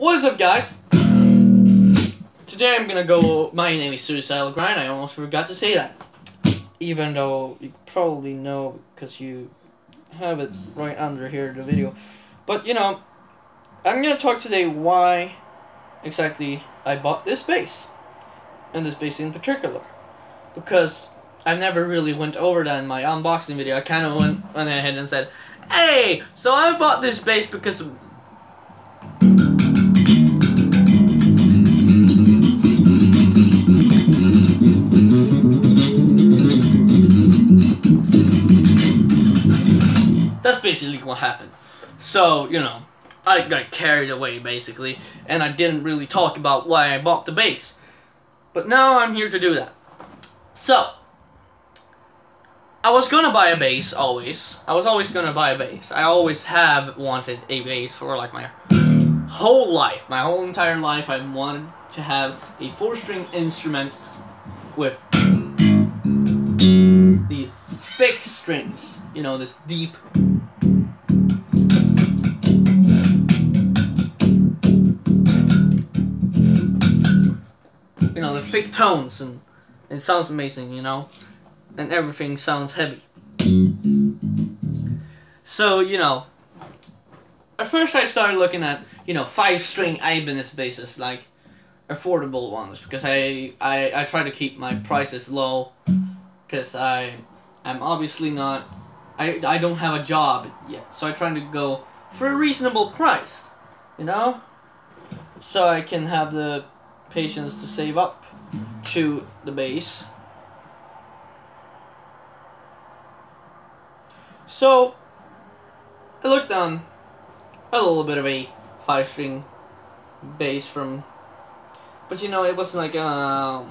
What is up, guys? Today I'm gonna go. My name is Suicidal Grind. I almost forgot to say that. Even though you probably know because you have it right under here, the video. But you know, I'm gonna talk today why exactly I bought this bass. And this bass in particular. Because I never really went over that in my unboxing video. I kind of went ahead and said, hey, so I bought this bass because of... That's basically what happened. So, you know, I got carried away, basically, and I didn't really talk about why I bought the bass. But now I'm here to do that. So, I was gonna buy a bass, always. I was always gonna buy a bass. I always have wanted a bass for, like, my whole life. My whole entire life, I wanted to have a 4-string instrument with the thick strings. You know, this deep... You know, the thick tones, and it sounds amazing, you know? And everything sounds heavy. So, you know, at first I started looking at, you know, 5-string Ibanez basses, like affordable ones, because I try to keep my prices low, because I'm obviously not, I don't have a job yet, so I try to go for a reasonable price, you know? So I can have the patience to save up to the bass. So I looked on a little bit of a 5-string bass from, but you know, it was like I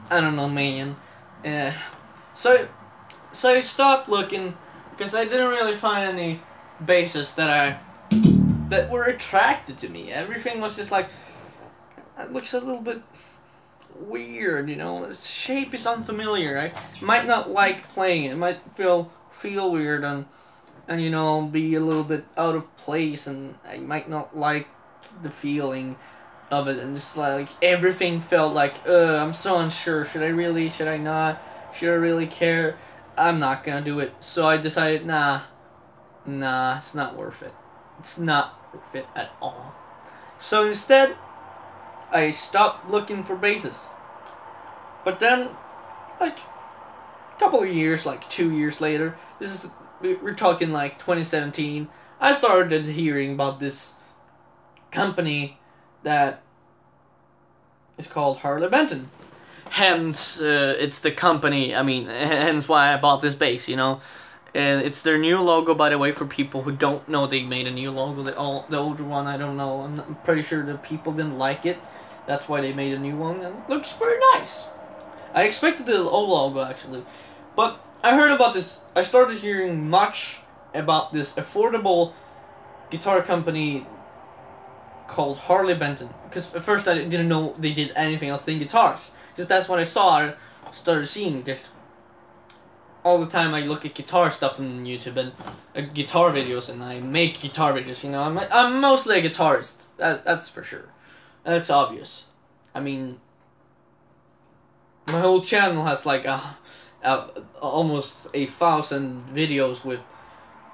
don't know, man. So I stopped looking because I didn't really find any basses that were attracted to me. Everything was just like, it looks a little bit weird, you know. The shape is unfamiliar. I might not like playing it. It might feel weird and you know, be a little bit out of place, and I might not like the feeling of it, and just like everything felt like, I'm so unsure. Should I really? Should I not? Should I really care? I'm not gonna do it. So I decided, nah, it's not worth it. It's not worth it at all. So instead, I stopped looking for basses. But then, like, a couple of years, like 2 years later, we're talking like 2017, I started hearing about this company that is called Harley Benton. Hence, it's the company, I mean, hence why I bought this bass, you know. It's their new logo, by the way, for people who don't know they made a new logo. The older one, I don't know. I'm pretty sure the people didn't like it. That's why they made a new one, and it looks very nice. I expected the old logo, actually. But I heard about this. I started hearing much about this affordable guitar company called Harley Benton. Because at first I didn't know they did anything else than guitars. Just that's what I saw, started seeing. Because all the time I look at guitar stuff on YouTube and guitar videos, and I make guitar videos, you know. I'm mostly a guitarist, that's for sure. That's obvious. I mean, my whole channel has like almost 1,000 videos with,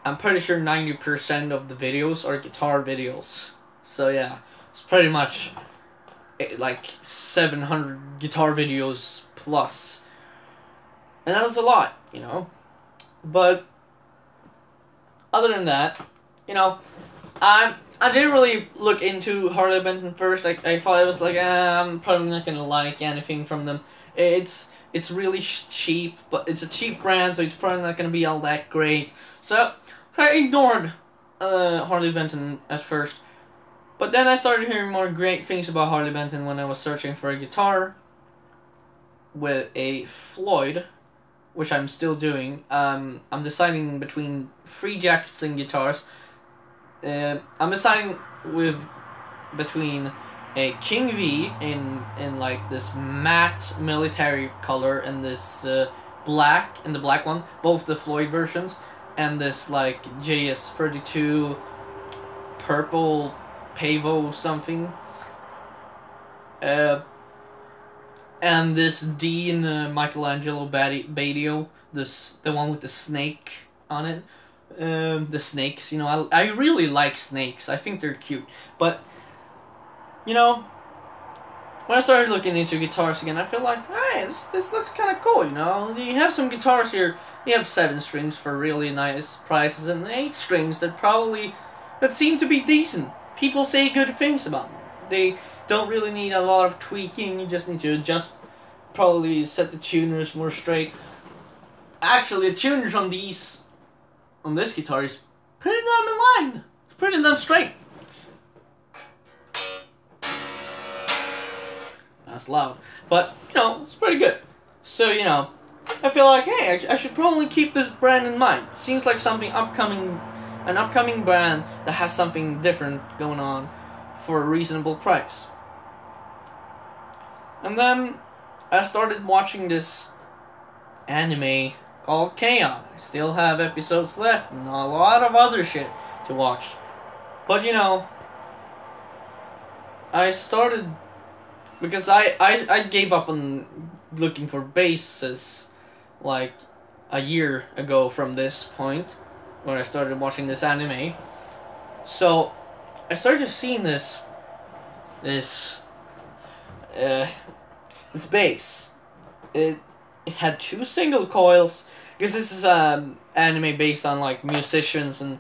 I'm pretty sure 90% of the videos are guitar videos. So yeah, it's pretty much like 700 guitar videos plus. And that's a lot, you know. But other than that, you know, I didn't really look into Harley Benton first. I thought it was like, I'm probably not gonna like anything from them. It's really cheap, but it's a cheap brand, so it's probably not gonna be all that great. So I ignored Harley Benton at first. But then I started hearing more great things about Harley Benton when I was searching for a guitar with a Floyd, which I'm still doing. I'm deciding between 3 Jackson guitars. I'm deciding between a King V in like this matte military color, and this black, and the black one, both the Floyd versions, and this like JS32 purple Pavo something. And this Dean Michelangelo Badio, the one with the snake on it. The snakes, you know, I really like snakes. I think they're cute. But, you know, when I started looking into guitars again, I feel like, hey, this looks kind of cool, you know. You have some guitars here. You have 7 strings for really nice prices, and 8 strings that seem to be decent. People say good things about them. They don't really need a lot of tweaking. You just need to adjust, probably set the tuners more straight. Actually, the tuners on this guitar is pretty damn in line. It's pretty damn straight. That's loud, but you know, it's pretty good. So, you know, I feel like, hey, I should probably keep this brand in mind. Seems like something an upcoming brand that has something different going on for a reasonable price. And then I started watching this anime called K-On! I still have episodes left and a lot of other shit to watch. But, you know, I started because I gave up on looking for basses like a year ago from this point when I started watching this anime. So I started seeing this bass. It had 2 single coils, because this is anime based on like musicians, and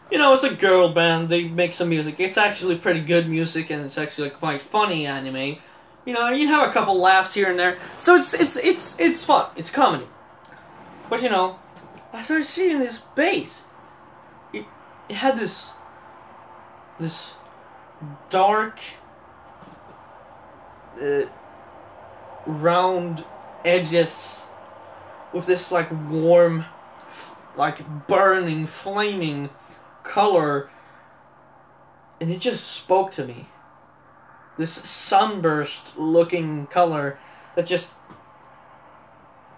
you know, it's a girl band. They make some music. It's actually pretty good music, and it's actually quite funny anime. You know, you have a couple laughs here and there, so it's fun. It's comedy. But you know, I started seeing this bass. It had this dark, round edges with this like warm, like burning, flaming color, and it just spoke to me. This sunburst looking color that just,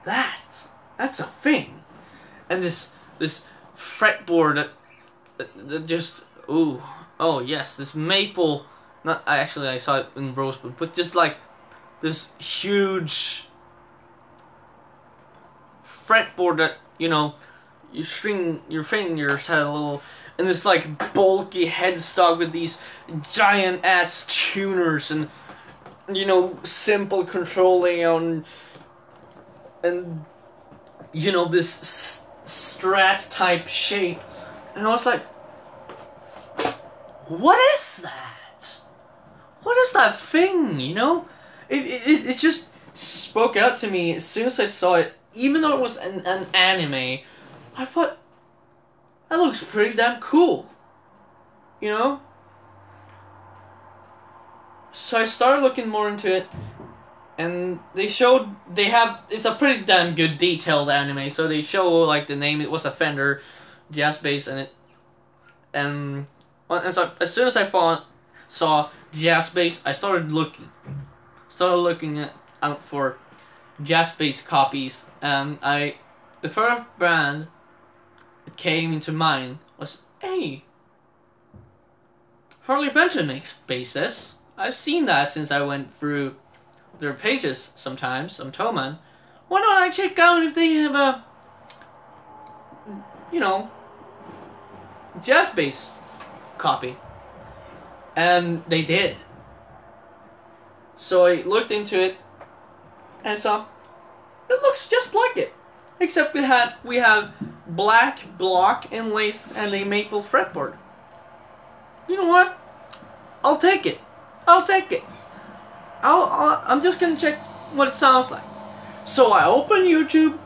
that's a thing. And this fretboard that just, oh yes, this maple, I saw it in rosewood, but just like this huge fretboard that, you know, you string your fingers had a little, and this like bulky headstock with these giant ass tuners, and you know, simple control layout, and you know, this Strat type shape, and I was like, what is that? What is that thing? You know, it just spoke out to me as soon as I saw it. Even though it was an anime, I thought, that looks pretty damn cool. You know? So I started looking more into it, and it's a pretty damn good detailed anime, so they show like the name, it was a Fender jazz bass in it. And so as soon as I saw jazz bass, I started looking out for jazz bass copies, and the first brand that came into mind was, hey, Harley Benton makes basses. I've seen that since I went through their pages sometimes on Thomann. Why don't I check out if they have a, you know, jazz bass copy? And they did. So I looked into it and saw it looks just like it, except we have black block and lace and a maple fretboard. You know what? I'll take it. I'm just gonna check what it sounds like. So I open YouTube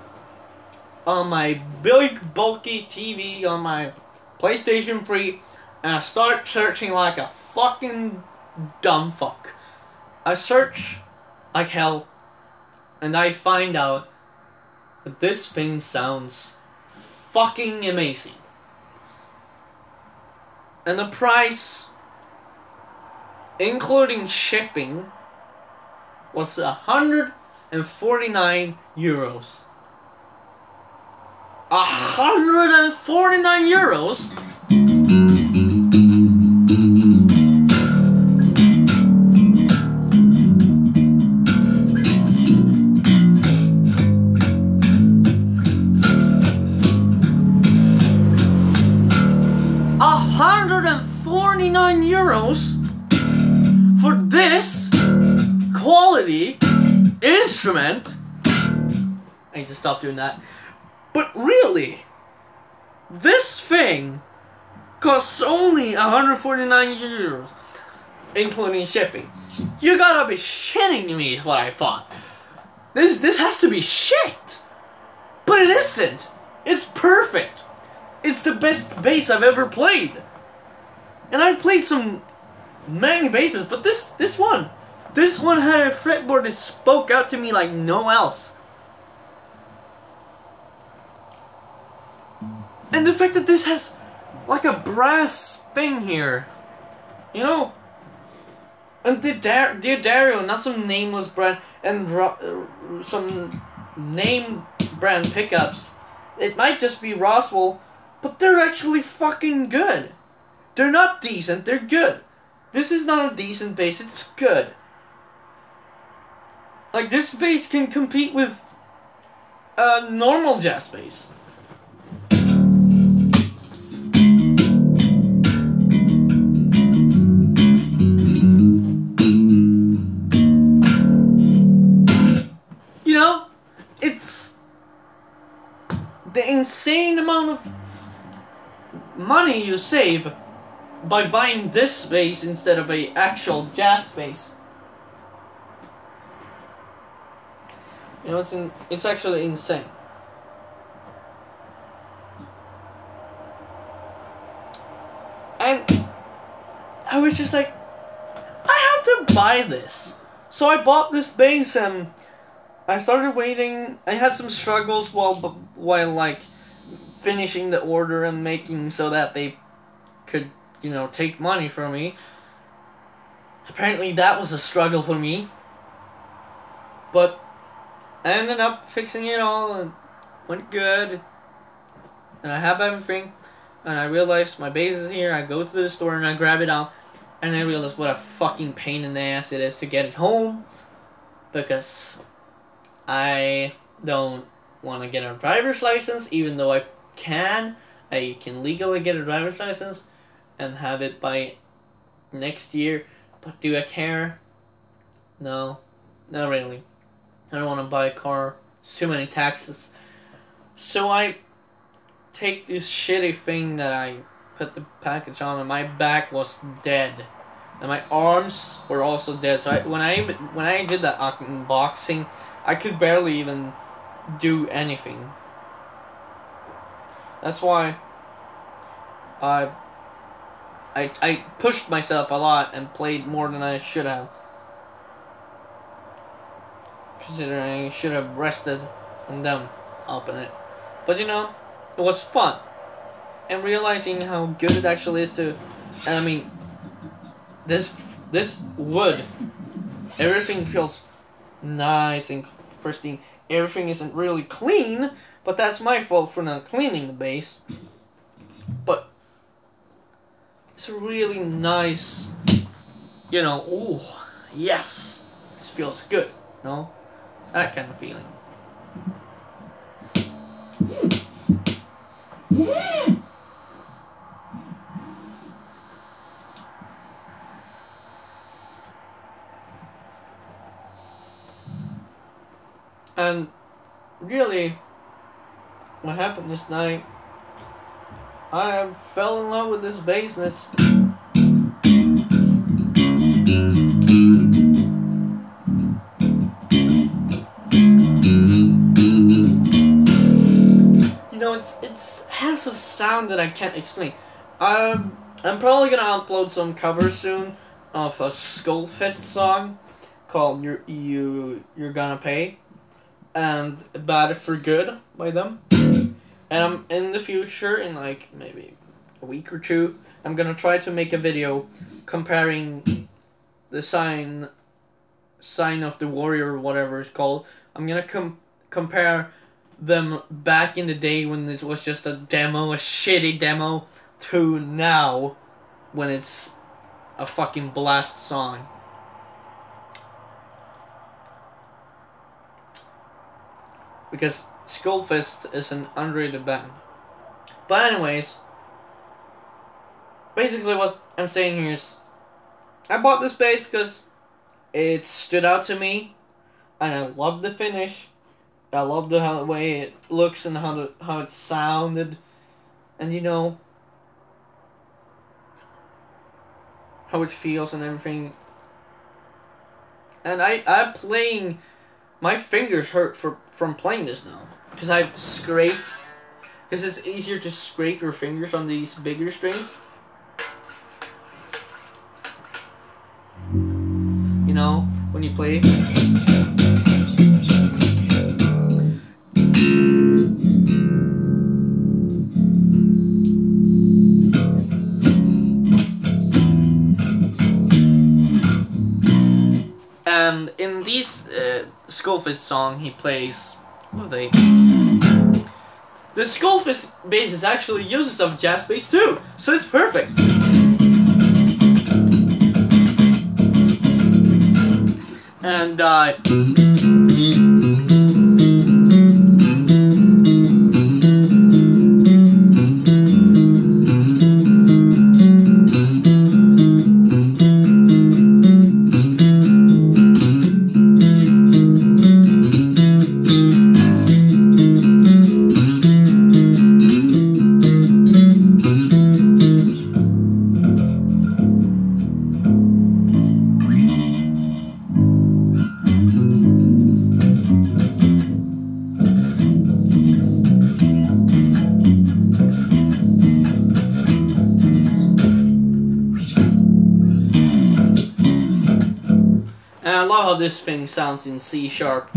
on my big bulky TV on my PlayStation 3, and I start searching like a fucking dumb fuck. I search like hell, and I find out that this thing sounds fucking amazing. And the price, including shipping, was 149 euros. 149 euros? €149 for this quality instrument. I need to stop doing that. But really, this thing costs only €149, including shipping. You gotta be shitting me, is what I thought. This has to be shit. But it isn't. It's perfect. It's the best bass I've ever played. And I've played many basses, but this one had a fretboard that spoke out to me like no else. And the fact that this has like a brass thing here, you know, and the D'Addario, not some nameless brand, and some name brand pickups. It might just be Roswell, but they're actually fucking good. They're not decent, they're good. This is not a decent bass, it's good. Like, this bass can compete with a normal jazz bass. You know, it's the insane amount of money you save by buying this bass instead of a actual jazz bass. You know, it's actually insane. And I was just like, I have to buy this. So I bought this bass and I started waiting. I had some struggles while like finishing the order and making so that they could, you know, take money from me. Apparently that was a struggle for me. But I ended up fixing it all and went good. And I have everything. And I realized my bass is here. I go to the store and I grab it out. And I realized what a fucking pain in the ass it is to get it home. Because I don't want to get a driver's license, even though I can legally get a driver's license and have it by next year. But do I care? No, not really. I don't want to buy a car. It's too many taxes. So I take this shitty thing that I put the package on, and my back was dead, and my arms were also dead. So when I did that unboxing, I could barely even do anything. That's why I pushed myself a lot and played more than I should have. Considering I should have rested and then up in it. But you know, it was fun. And realizing how good it actually is to, and I mean, this wood, everything feels nice and pristine. Everything isn't really clean, but that's my fault for not cleaning the bass. But it's a really nice, you know, ooh, yes, this feels good, you know, that kind of feeling. And really, what happened this night, I fell in love with this bass, and it's you know, it has a sound that I can't explain. I'm probably gonna upload some covers soon of a Skullfist song called You're Gonna Pay and Bad for Good by them. And in the future, in like maybe a week or two, I'm gonna try to make a video comparing the sign of the warrior or whatever it's called. I'm gonna compare them back in the day when it was just a demo, a shitty demo, to now when it's a fucking blast song. Because Skullfist is an underrated band. But anyways, basically what I'm saying here is, I bought this bass because it stood out to me, and I love the finish. I love the way it looks and how it sounded, and you know how it feels and everything. And I'm playing. My fingers hurt from playing this now because I've scraped. Because it's easier to scrape your fingers on these bigger strings. You know, when you play. And in these Skullfist song, he plays. What are they? The Skullfist bass is actually uses of jazz bass too, so it's perfect. And I love how this thing sounds in C sharp.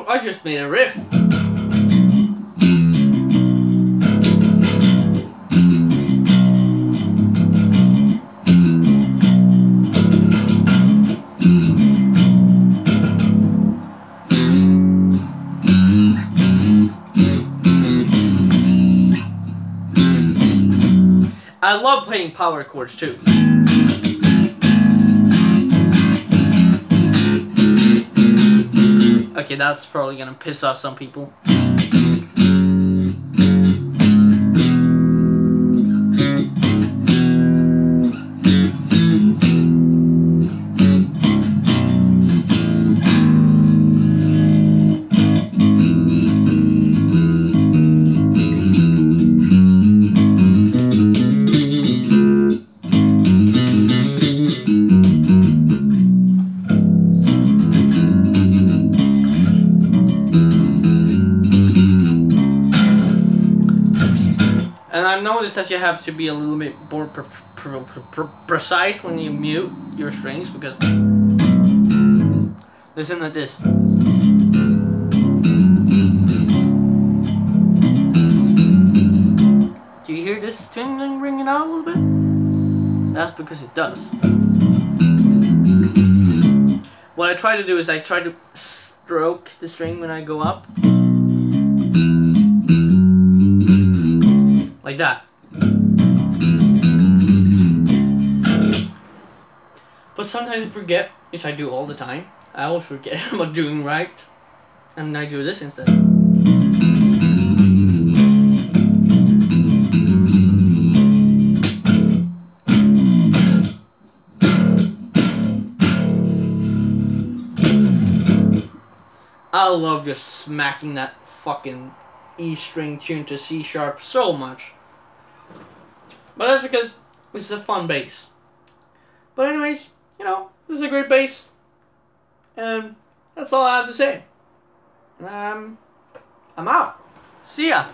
I just made a riff. I love playing power chords too. Okay, that's probably gonna piss off some people. And I've noticed that you have to be a little bit more precise when you mute your strings, because listen to this. Do you hear this string ringing out a little bit? That's because it does. What I try to do is I try to stroke the string when I go up. Like that. But sometimes I forget, which I do all the time. I always forget about doing right. And I do this instead. I love just smacking that fucking E string tuned to C sharp so much. But that's because this is a fun bass. But anyways, you know, this is a great bass. And that's all I have to say. I'm out. See ya.